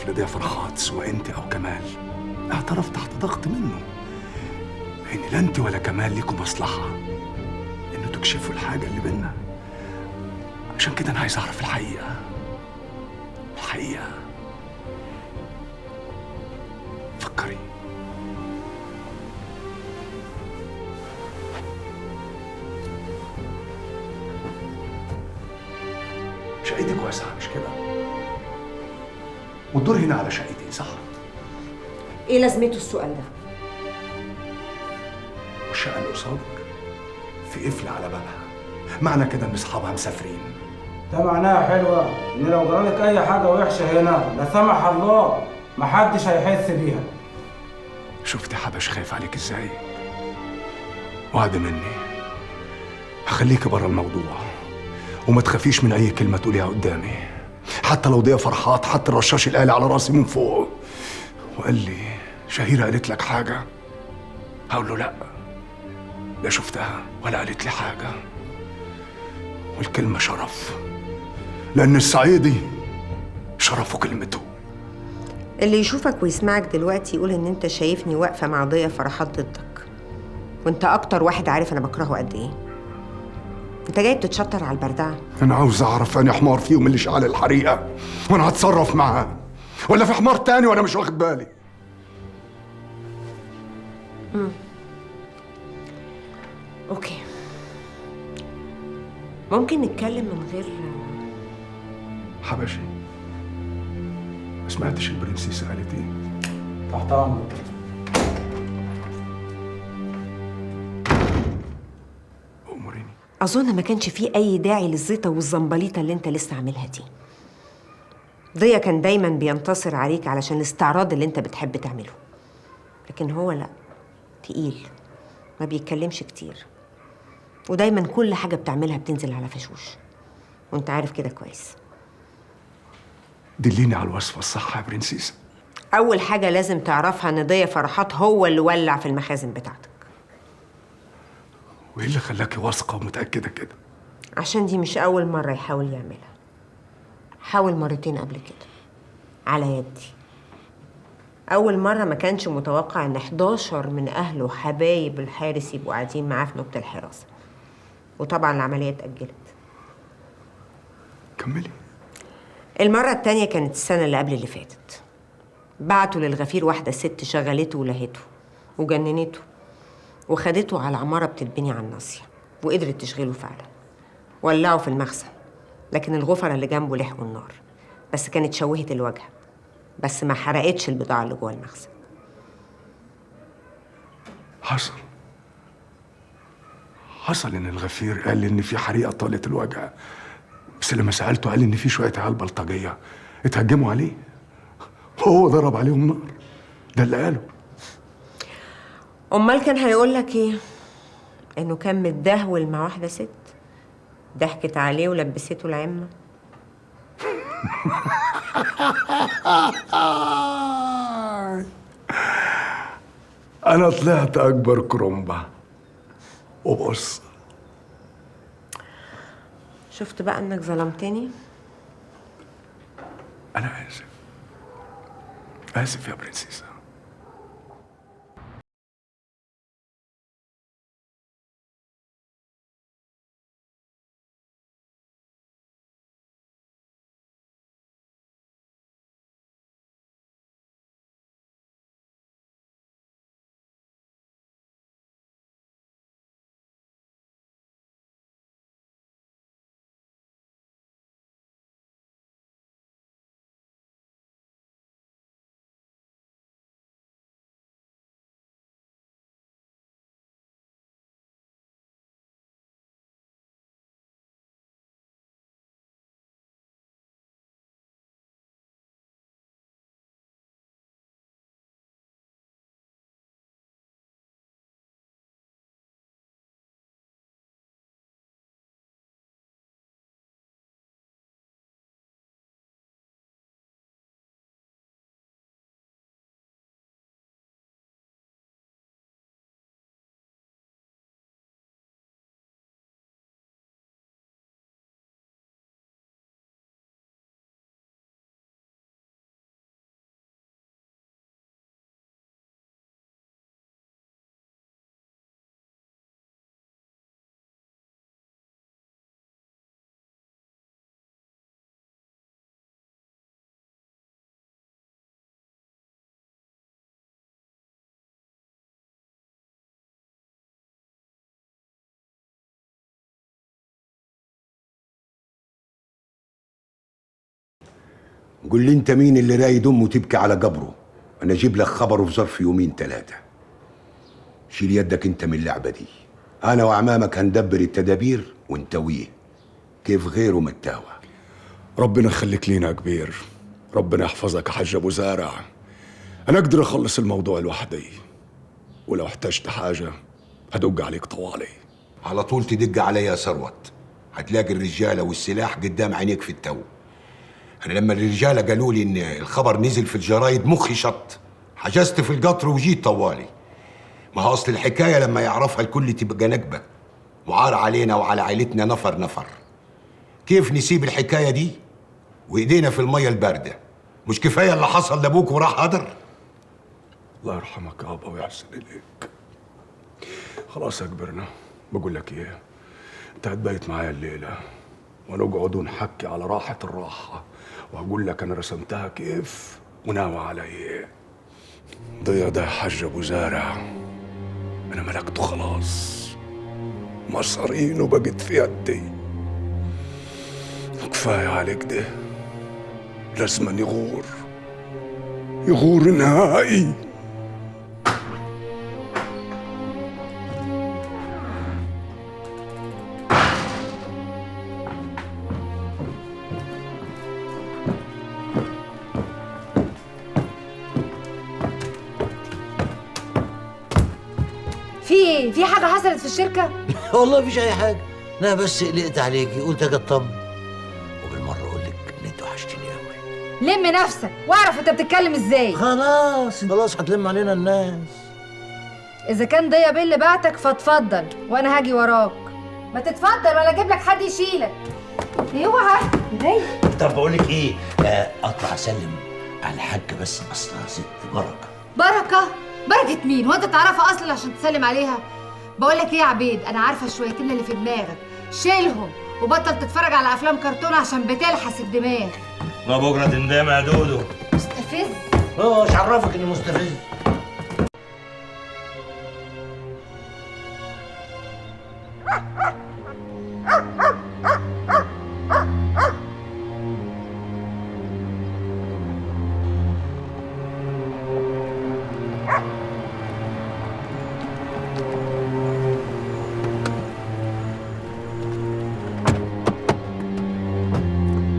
طفل ضياء فرحات سواء انت او كمال اعترف تحت ضغط منه، لان لا انت ولا كمال ليكوا مصلحه انه تكشفوا الحاجه اللي بينا. عشان كده انا عايز اعرف الحقيقه. الحقيقه. فكري. شقتك واسعه مش كده؟ والدور هنا على شقتي صح؟ ايه لازمته السؤال ده؟ والشقه اللي قصادك في قفل على بابها، معنى كده ان اصحابها مسافرين. ده معناها حلوة إن لو جرالك أي حاجة وحشة هنا لا سمح الله محدش هيحس بيها. شفت حبش خايف عليك ازاي؟ وعد مني هخليكي بره الموضوع وما تخافيش من اي كلمه تقوليها قدامي، حتى لو ضياء فرحات حط الرشاش الآلي على راسي من فوق وقال لي شهيرة قالت لك حاجة، هقول له لا، لا شفتها ولا قالت لي حاجة. والكلمة شرف، لأن الصعيدي شرفه كلمته. اللي يشوفك ويسمعك دلوقتي يقول ان انت شايفني واقفه مع ضياء فرحات ضدك، وانت اكتر واحد عارف انا بكرهه قد ايه. انت جاي بتتشطر على البردعه. أنا عاوز أعرف أنا حمار فيهم اللي شعل الحريقة وأنا هتصرف معاه، ولا في حمار تاني وأنا مش واخد بالي. اوكي، ممكن نتكلم من غير حبشي، ما سمعتش البرنسيسة قالت إيه؟ تحت أمرك. أموريني. اظن ما كانش فيه اي داعي للزيطه والزنبليطه اللي انت لسه عاملها دي. ضياء كان دايما بينتصر عليك علشان الاستعراض اللي انت بتحب تعمله، لكن هو لا، تقيل، ما بيتكلمش كتير، ودايما كل حاجه بتعملها بتنزل على فشوش، وانت عارف كده كويس. دليني على الوصفة الصح يا برنسيسة. اول حاجه لازم تعرفها ان ضياء فرحات هو اللي ولع في المخازن بتاعتك. وإيه اللي خلاكي واثقة ومتأكدة كده؟ عشان دي مش اول مره يحاول يعملها، حاول مرتين قبل كده على يدي. اول مره ما كانش متوقع ان 11 من اهله حبايب الحارس يبقوا قاعدين معاه في نوبه الحراسه، وطبعا العمليه اتاجلت. كملي. المره التانيه كانت السنه اللي قبل اللي فاتت. بعتوا للغفير واحده ست شغلته ولهته وجننته، وخدته على عماره بتتبني على الناصيه، وقدرت تشغله فعلا. ولعوا في المخزن، لكن الغفره اللي جنبه لحقوا النار، بس كانت شوهت الواجهه، بس ما حرقتش البضاعه اللي جوه المخزن. حصل ان الغفير قال ان في حريقه طالت الواجهه، بس لما سالته قال ان في شويه عيال بلطجيه اتهجموا عليه وهو ضرب عليهم نار. ده اللي قاله. امال كان هيقول لك ايه؟ انه كان متدهول مع واحده ست ضحكت عليه ولبسته العمه. انا طلعت اكبر كرومبا. وبص، شفت بقى انك ظلمتني؟ انا اسف. اسف يا برنسيسه. قول لي انت مين اللي رايد امه تبكي على قبره؟ انا اجيب لك خبره في ظرف يومين ثلاثه. شيل يدك انت من اللعبه دي. انا وعمامك هندبر التدابير ونتويه كيف غيره متاوى. ربنا يخليك لينا يا كبير، ربنا يحفظك يا حاج ابو زارع. انا اقدر اخلص الموضوع لوحدي، ولو احتجت حاجه هدق عليك طوالي. على طول تدق عليا يا ثروت، هتلاقي الرجاله والسلاح قدام عينيك في التو. انا لما الرجاله قالوا لي ان الخبر نزل في الجرايد مخي شط، حجزت في القطر وجيت طوالي. ما هو اصل الحكايه لما يعرفها الكل تبقى نكبه، وعار علينا وعلى عيلتنا نفر نفر. كيف نسيب الحكايه دي وايدينا في الميه البارده؟ مش كفايه اللي حصل لابوك وراح هدر؟ الله يرحمك يابا ويحسن اليك. خلاص يا كبرنا، بقول لك ايه، انت هتبيت معايا الليله ونقعد ونحكي على راحه الراحه، وهقول لك انا رسمتها كيف وناوي على ايه. ضيا ده يا حاج ابو زارع انا ملكته خلاص، مصارينه بقت في يدي. كفايه عليك ده، لازم يغور نهائي. في ايه؟ في حاجة حصلت في الشركة؟ والله مفيش أي حاجة، أنا بس قلقت عليكي قلت أجي أطمن، وبالمرة أقول لك إن أنت وحشتيني أوي. لم نفسك واعرف أنت بتتكلم إزاي. خلاص هتلم علينا الناس. إذا كان ضيا بيه اللي بعتك فاتفضل وأنا هاجي وراك. ما تتفضل ولا أجيب لك حد يشيلك. اوعى ايديا. طب بقول لك إيه؟ أطلع أسلم على الحاج بس أصلها ست بركة. بركة؟ بركة مين؟ هو أنت تعرفها أصلا عشان تسلم عليها؟ بقول لك إيه يا عبيد، أنا عارفة الشويتين اللي في دماغك، شيلهم وبطل تتفرج على أفلام كرتون عشان بتلحس الدماغ. ما بكرة تندم يا دودو. مستفز. مش عرفك إني مستفز؟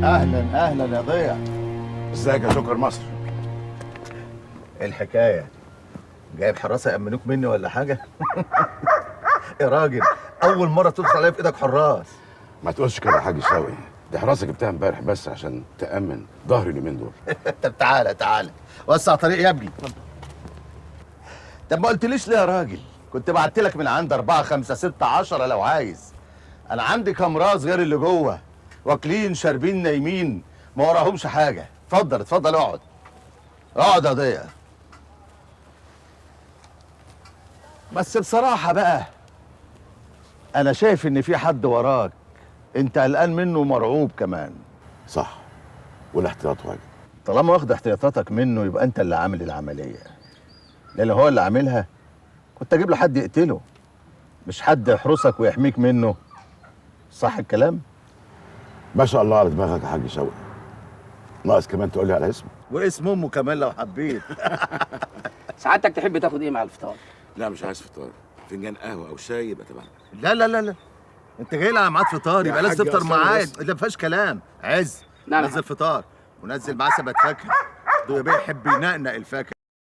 اهلا اهلا يا ضيع. ازيك يا شكر مصر؟ ايه الحكايه؟ جايب حراسه يامنوك مني ولا حاجه؟ يا راجل اول مره تدخل عليا في ايدك حراس. ما تقولش كده يا حاج شاوي، دي حراسه جبتها امبارح بس عشان تامن ظهري اليومين دول. طب تعالى وسع طريق يا ابني. طب ما قلتليش ليه يا راجل؟ كنت بعت لك من عند 4 5 6 10 لو عايز. انا عندي كام راس غير اللي جوه، واكلين شاربين نايمين ما وراهمش حاجه. اتفضل اقعد يا ضيع. بس بصراحه بقى انا شايف ان في حد وراك انت قلقان منه ومرعوب كمان. صح، والاحتياط واجب. طالما واخد احتياطاتك منه يبقى انت اللي عامل العمليه، لان هو اللي عاملها كنت اجيب له حد يقتله، مش حد يحرسك ويحميك منه. صح الكلام؟ ما شاء الله على دماغك يا حاج شاوي، ناقص كمان تقول لي على اسمه واسم امه كمان لو حبيت. سعادتك تحب تاخد ايه مع الفطار؟ لا مش عايز فطار، فنجان قهوه او شاي يبقى تمام. لا انت جاي لي على ميعاد فطار يبقى لازم تفطر معايا. بس. ده ما فيهاش كلام. عز نعم. نزل فطار ونزل معاه سبت فاكهه، ضيا بيه يحب ينقنق الفاكهه.